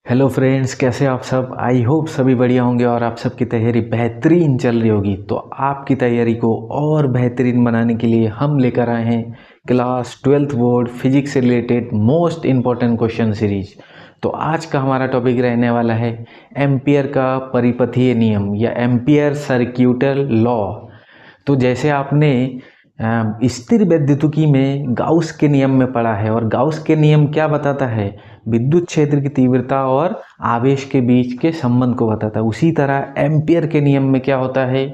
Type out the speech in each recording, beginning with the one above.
Hello friends, कैसे आप सब। आई होप सभी बढ़िया होंगे और आप सबकी तैयारी बेहतरीन चल रही होगी। तो आपकी तैयारी को और बेहतरीन बनाने के लिए हम लेकर आए हैं क्लास 12th बोर्ड फिजिक्स से related most important question series. तो आज का हमारा टॉपिक रहने वाला है एम्पियर का परिपथीय नियम या एम्पियर सर्क्यूटल लॉ। तो जैसे आपने स्थिर वैद्युतिकी में गाउस के नियम में पढ़ा है, और गाउस के नियम क्या बताता है? विद्युत क्षेत्र की तीव्रता और आवेश के बीच के संबंध को बताता है। उसी तरह एम्पियर के नियम में क्या होता है?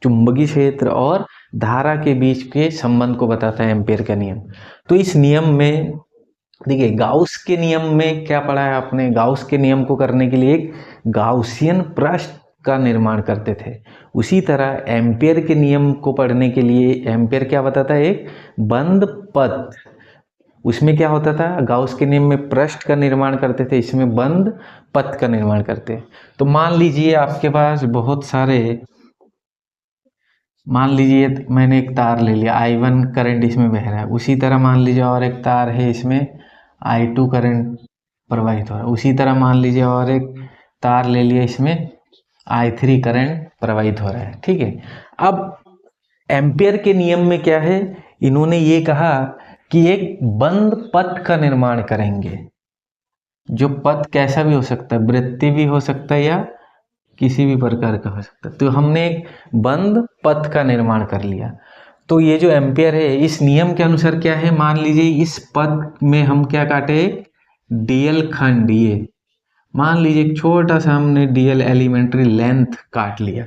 चुंबकीय क्षेत्र और धारा के बीच के संबंध को बताता है एम्पियर का नियम। तो इस नियम में देखिए, गाउस के नियम में क्या पढ़ा है आपने? गाउस के नियम को करने के लिए एक गाउसियन पृष्ठ का निर्माण करते थे। उसी तरह एम्पियर के नियम को पढ़ने के लिए एम्पियर क्या बताता है? एक बंद पथ। उसमें क्या होता था? गाउस के नियम में पृष्ठ का निर्माण करते थे, इसमें बंद पथ का निर्माण करते। तो मान लीजिए आपके पास बहुत सारे, मान लीजिए मैंने एक तार ले लिया, I1 करंट इसमें बह रहा है। उसी तरह मान लीजिए और एक तार है, इसमें I2 करंट प्रवाहित हो रहा है। उसी तरह मान लीजिए और एक तार ले लिया, इसमें I3 करंट प्रवाहित हो रहा है। ठीक है। अब एम्पियर के नियम में क्या है? इन्होंने ये कहा कि एक बंद पथ का निर्माण करेंगे। जो पथ कैसा भी हो सकता है, वृत्तीय भी हो सकता है या किसी भी प्रकार का हो सकता है। तो हमने एक बंद पथ का निर्माण कर लिया। तो ये जो एम्पियर है, इस नियम के अनुसार क्या है? मान लीजिए इस पथ में हम क्या काटे? डीएल खंड। ये मान लीजिए एक छोटा सा हमने डीएल एलिमेंट्री लेंथ काट लिया।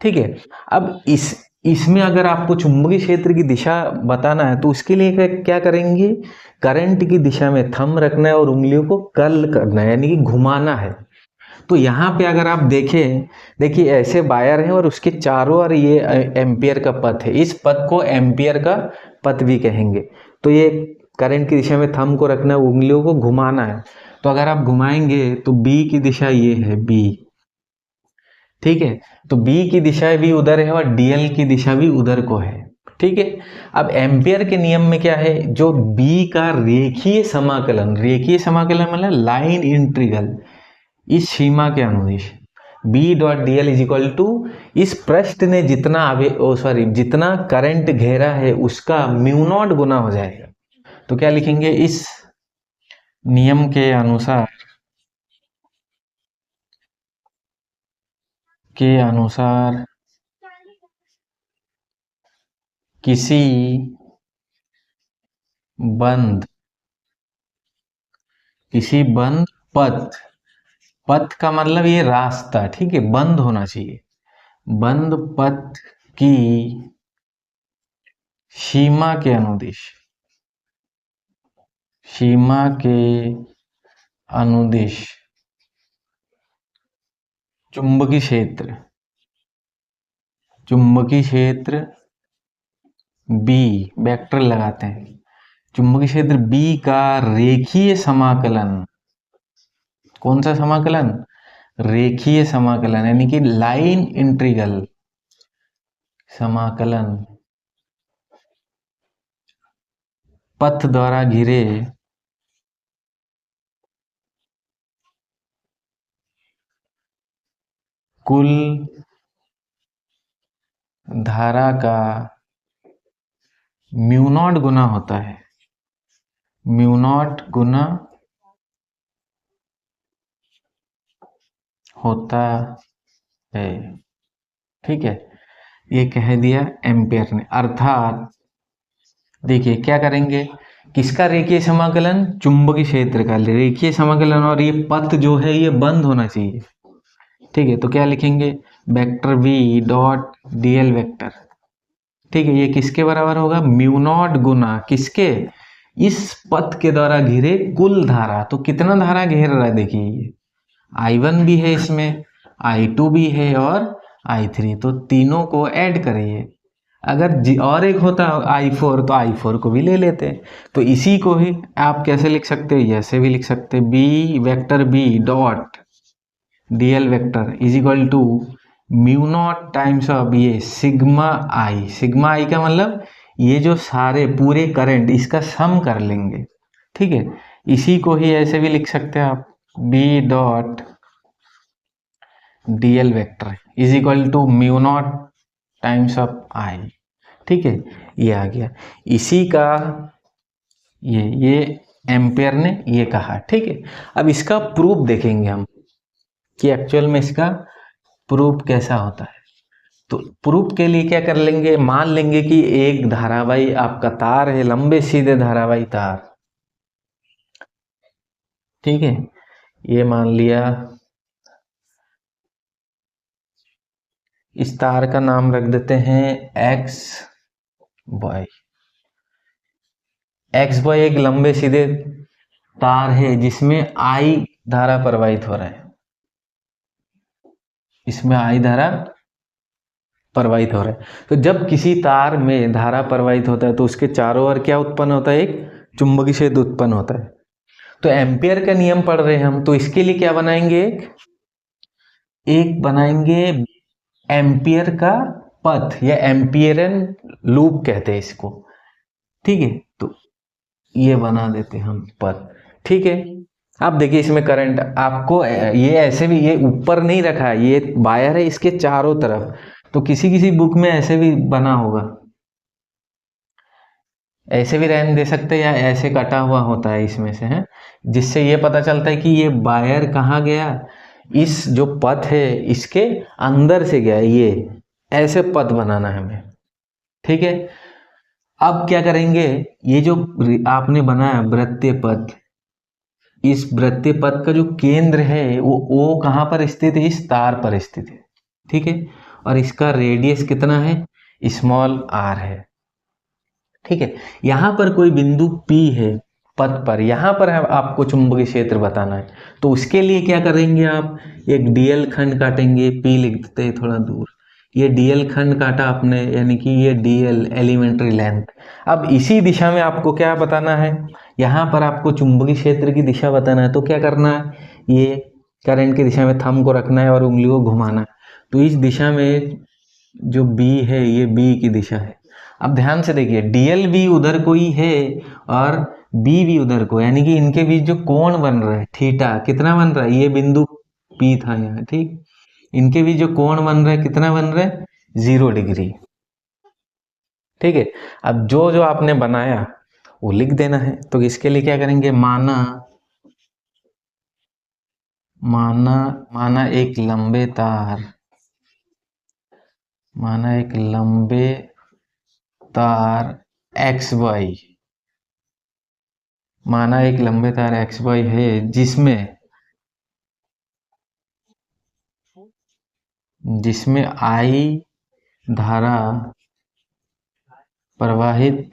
ठीक है। अब इसमें अगर आपको चुंबकीय क्षेत्र की दिशा बताना है तो उसके लिए क्या करेंगे? करंट की दिशा में थंब रखना है और उंगलियों को कर्ल करना है, यानी कि घुमाना है। तो यहाँ पे अगर आप देखें, देखिए ऐसे वायर है और उसके चारों ओर ये एम्पियर का पथ है। इस पथ को एम्पियर का पथ भी कहेंगे। तो ये करंट की दिशा में थंब को रखना है, उंगलियों को घुमाना है। तो अगर आप घुमाएंगे तो बी की दिशा ये है, बी। ठीक है। तो बी की दिशा भी उधर है और डीएल की दिशा भी उधर को है। ठीक है। अब एम्पियर के नियम में क्या है? जो बी का रेखीय समाकलन, रेखीय समाकलन मतलब लाइन इंटीग्रल, इस सीमा के अनुदिश B dot D L is equal to, इस पृष्ठ ने जितना जितना करंट घेरा है उसका म्यू नॉट गुना हो जाएगा। तो क्या लिखेंगे? इस नियम के अनुसार किसी बंद पथ, पथ का मतलब ये रास्ता, ठीक है, बंद होना चाहिए। बंद पथ की सीमा के अनुदिश, सीमा के अनुदिश चुंबकीय क्षेत्र बी, वेक्टर लगाते हैं, चुंबकीय क्षेत्र बी का रेखीय समाकलन। कौन सा समाकलन? रेखीय समाकलन, यानी कि लाइन इंटीग्रल समाकलन पथ द्वारा घिरे कुल धारा का म्यू नॉट गुना होता है, म्यू नॉट गुना होता है। ठीक है। ये कह दिया एम्पियर ने। अर्थात देखिए क्या करेंगे? किसका रेखीय समाकलन? चुंबकीय क्षेत्र का रेखीय समाकलन, और ये पथ जो है ये बंद होना चाहिए। ठीक है। तो क्या लिखेंगे? Vector v dot DL vector. ठीक है। ये किसके बराबर होगा? म्यू नॉट गुना किसके? इस पथ के द्वारा घिरे कुल धारा। तो कितना धारा घेर रहा है? देखिए ये I1 भी है, इसमें I2 भी है और I3, तो तीनों को ऐड करिए। अगर और एक होता I4 तो I4 को भी ले लेते। तो इसी को ही आप कैसे लिख सकते हो? ऐसे भी लिख सकते हैं, B vector B dot DL vector is equal to mu naught times of ये सिग्मा आई। सिग्मा आई का मतलब ये जो सारे पूरे करंट, इसका सम कर लेंगे। ठीक है। इसी को ही ऐसे भी लिख सकते हैं आप, B dot DL vector is equal to mu naught times of I. ठीक है, ये आ गया इसी का ये एम्पेयर ने ये कहा। ठीक है, अब इसका प्रूफ देखेंगे हम कि एक्चुअल में इसका प्रूफ कैसा होता है। तो प्रूफ के लिए क्या कर लेंगे, मान लेंगे कि एक धारावाही आपका तार है, लंबे सीधे धारावाही तार। ठीक है, ये मान लिया, इस तार का नाम रख देते हैं एक्स बॉय। एक्स बॉय एक लंबे सीधे तार है जिसमें आई धारा प्रवाहित हो रहा है, इसमें आई धारा प्रवाहित हो रहा है। तो जब किसी तार में धारा प्रवाहित होता है तो उसके चारों ओर क्या उत्पन्न होता है, एक चुंबकीय क्षेत्र उत्पन्न होता है। तो एम्पियर का नियम पढ़ रहे हैं हम, तो इसके लिए क्या बनाएंगे, एक बनाएंगे एम्पियर का पथ या एम्पियरन लूप कहते हैं इसको। ठीक है, तो ये बना देते हैं हम पथ। ठीक है, अब देखिए इसमें करंट आपको ये ऐसे भी, ये ऊपर नहीं रखा है, ये वायर है इसके चारों तरफ। तो किसी किसी बुक में ऐसे भी बना होगा, ऐसे भी रहने दे सकते हैं या ऐसे कटा हुआ होता है इसमें से, है जिससे ये पता चलता है कि ये वायर कहाँ गया, इस जो पथ है इसके अंदर से गया। ये ऐसे पथ बनाना है हमें। ठीक है, अब क्या करेंगे, ये जो आपने बनाया वृत्तीय पथ, इस वृत्तीय पथ का जो केंद्र है वो कहाँ पर स्थित है, इस तार पर स्थित है। ठीक है, और इसका रेडियस कितना है, स्मॉल आर है। ठीक है, यहां पर कोई बिंदु P है पथ पर, यहां पर आपको चुंबकीय क्षेत्र बताना है। तो उसके लिए क्या करेंगे, आप एक डीएल खंड काटेंगे, P लिख देते हैं थोड़ा दूर, ये डीएल खंड काटा आपने, यानी कि ये डीएल एलिमेंट्री लेंथ। अब इसी दिशा में आपको क्या बताना है, यहाँ पर आपको चुंबकीय क्षेत्र की दिशा बताना है। तो क्या करना है, ये करंट की दिशा में थंब को रखना है और उंगली को घुमाना है। तो इस दिशा में जो B है ये B की दिशा है। अब ध्यान से देखिए, डीएल भी उधर को ही है और बी भी उधर को, यानी कि इनके बीच जो कोण बन रहा है थीटा, कितना बन रहा है, ये बिंदु P था यहाँ। ठीक, इनके बीच जो कोण बन रहा है कितना बन रहा है, 0 डिग्री। ठीक है, अब जो जो आपने बनाया वो लिख देना है। तो इसके लिए क्या करेंगे, माना माना माना एक लंबे तार, माना एक लंबे तार एक्स वाई, माना एक लंबे तार एक्स वाई है जिसमें जिसमें आई धारा प्रवाहित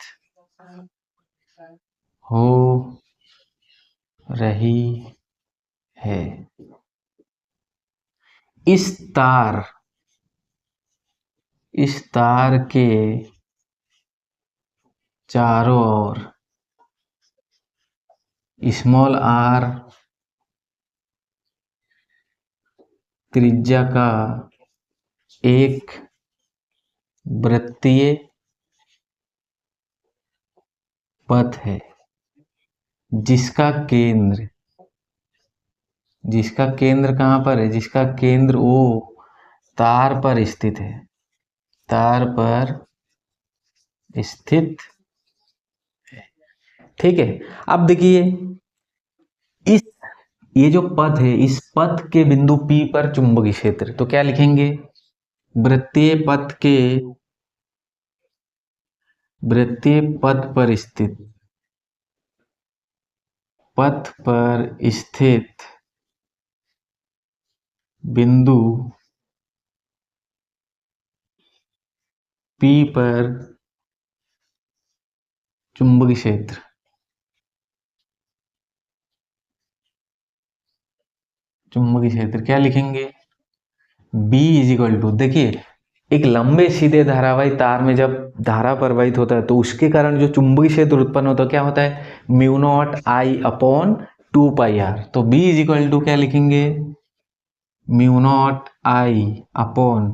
हो रही है। इस तार के चारों ओर स्मॉल आर त्रिज्या का एक वृत्तीय पथ है जिसका केंद्र कहाँ पर है, जिसका केंद्र वो तार पर स्थित है, तार पर स्थित है। ठीक है, अब देखिए इस ये जो पथ है, इस पथ के बिंदु P पर चुंबकीय क्षेत्र, तो क्या लिखेंगे, वृत्तीय पथ के वृत्तीय पथ पर स्थित बिंदु P पर चुंबकीय क्षेत्र, क्या लिखेंगे, B इज इक्वल टू, देखिए एक लंबे सीधे धारावाही तार में जब धारा प्रवाहित होता है तो उसके कारण जो चुंबकीय क्षेत्र उत्पन्न होता है क्या होता है, mu naught I upon 2 pi R. तो B इज इक्वल टू क्या लिखेंगे, mu naught I upon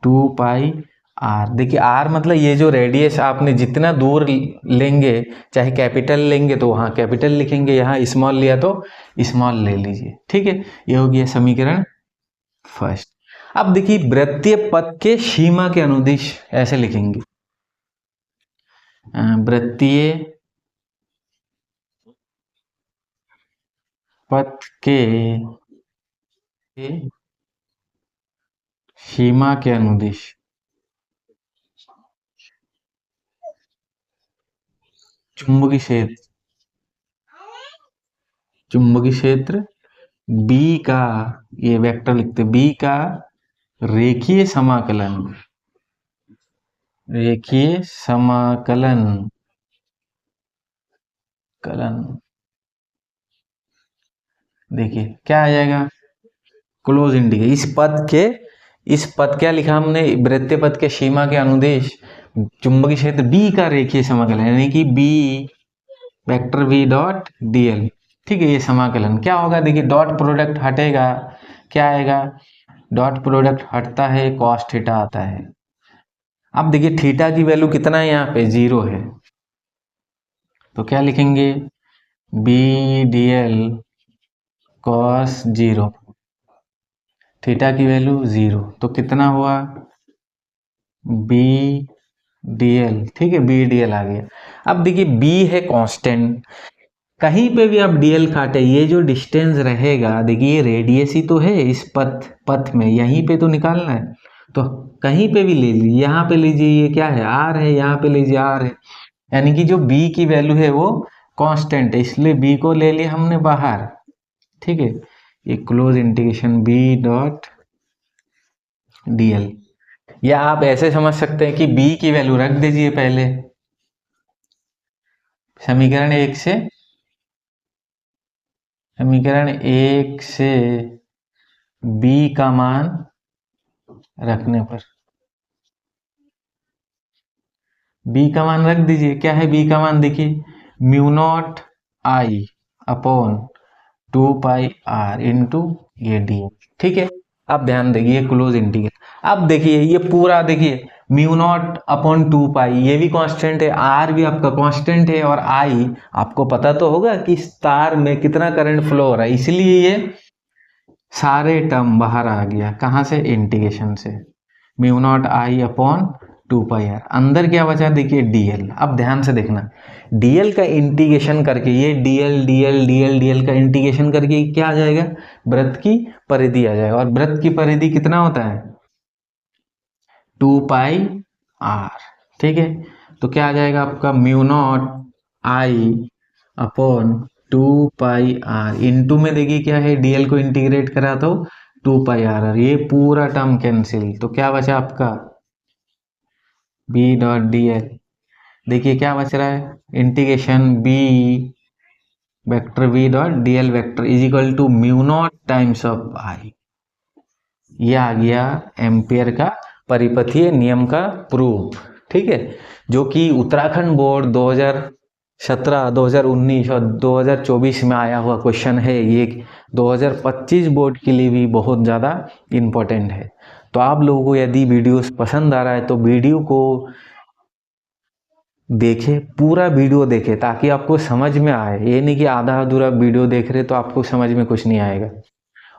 2 pi R. देखिए आर मतलब ये जो रेडियस आपने जितना दूर लेंगे, चाहे कैपिटल लेंगे तो वहाँ कैपिटल लिखेंगे, यहाँ स्मॉल लिया तो स्मॉल ले लीजिए। ठीक है, ये हो गया समीकरण फर्स्ट। अब देखिए वृत्तीय पथ के सीमा के अनुदिश ऐसे लिखेंगे, वृत्तीय पथ के सीमा के अनुदिश चुंबकीय क्षेत्र B का, ये वेक्टर लिखते B का रेखीय समाकलन, रेखीय समाकलन देखिए क्या आ जाएगा, क्लोज इंटीग्रल। इस पद क्या लिखा हमने, वृत्तीय पथ के सीमा के अनुदेश चुंबकीय क्षेत्र B का रेखीय समाकलन, यानी कि B vector V dot dl। ठीक है, ये समाकलन क्या होगा, देखिए डॉट प्रोडक्ट हटेगा, क्या आएगा, डॉट प्रोडक्ट हटता है cos थीटा आता है। अब देखिए थीटा की वैल्यू कितना है, यहाँ पे 0 है, तो क्या लिखेंगे, B dl cos 0, थीटा की वैल्यू 0, तो कितना हुआ B dl। ठीक है, B dl आ गया। अब देखिए B है कांस्टेंट, कहीं पे भी आप dl काटे, ये जो डिस्टेंस रहेगा, देखिए ये रेडियस ही तो है इस पथ में, यहीं पे तो निकालना है, तो कहीं पे भी ले लीजिए, यहाँ पे लीजिए, ये क्या है r है, यहाँ पे लीजिए r है, यानी कि जो B की वैल्यू है वो कांस्टेंट है, इसलिए B को ले लिया हमने बाहर। ठीक है, ये close integration B dot dl, या आप ऐसे समझ सकते हैं कि B की वैल्यू रख दीजिए पहले, समीकरण 1 से B का मान रखने पर, B का मान रख दीजिए, क्या है B का मान, देखिए mu naught I upon 2 pi R into ये डी। ठीक है, अब ध्यान देखिए क्लोज इंटीग्रल, अब देखिए ये पूरा देखिए म्यू नॉट अपॉन 2 पाई, ये भी कांस्टेंट है, आर भी आपका कांस्टेंट है, और आई आपको पता तो होगा कि इस तार में कितना करंट फ्लो हो रहा है, इसलिए ये सारे टर्म बाहर आ गया, कहाँ से, इंटीग्रेशन से, mu naught I upon 2 pi R, अंदर क्या बचा, देखिए डीएल। अब ध्यान से देखना, डीएल का इंटीग्रेशन करके, ये डीएल डीएल डीएल डीएल का इंटीग्रेशन करके क्या आ जाएगा, वृत्त की परिधि आ जाएगा, और वृत्त की परिधि कितना होता है, 2 पाई आर। ठीक है, तो क्या आ जाएगा आपका, mu naught I upon 2 pi R into में देखिए क्या है, डीएल को इंटीग्रेट करा तो 2 पाई आर, ये पूरा टर्म कैंसिल, तो क्या बचा आपका B डॉट dl। देखिए क्या बच रहा है, integration B vector V dot dl vector is equal to mu naught times of I। ये आ गया एम्पियर का परिपथीय नियम का प्रूफ। ठीक है, जो कि उत्तराखंड बोर्ड 2017, 2019 और 2024 में आया हुआ क्वेश्चन है, ये 2025 बोर्ड के लिए भी बहुत ज़्यादा इम्पोर्टेंट है। तो आप लोगों को यदि वीडियो पसंद आ रहा है तो वीडियो को देखें, पूरा वीडियो देखें, ताकि आपको समझ में आए, ये नहीं कि आधा अधूरा वीडियो देख रहे तो आपको समझ में कुछ नहीं आएगा।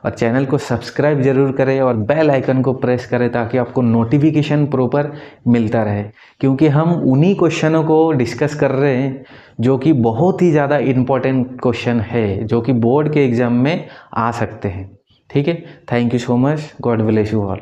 और चैनल को सब्सक्राइब जरूर करें और बेल आइकन को प्रेस करें, ताकि आपको नोटिफिकेशन प्रॉपर मिलता रहे, क्योंकि हम उन्हीं क्वेश्चनों को डिस्कस कर रहे हैं जो कि बहुत ही ज़्यादा इम्पोर्टेंट क्वेश्चन है, जो कि बोर्ड के एग्ज़ाम में आ सकते हैं। ठीक है, thank you so much, God bless you all.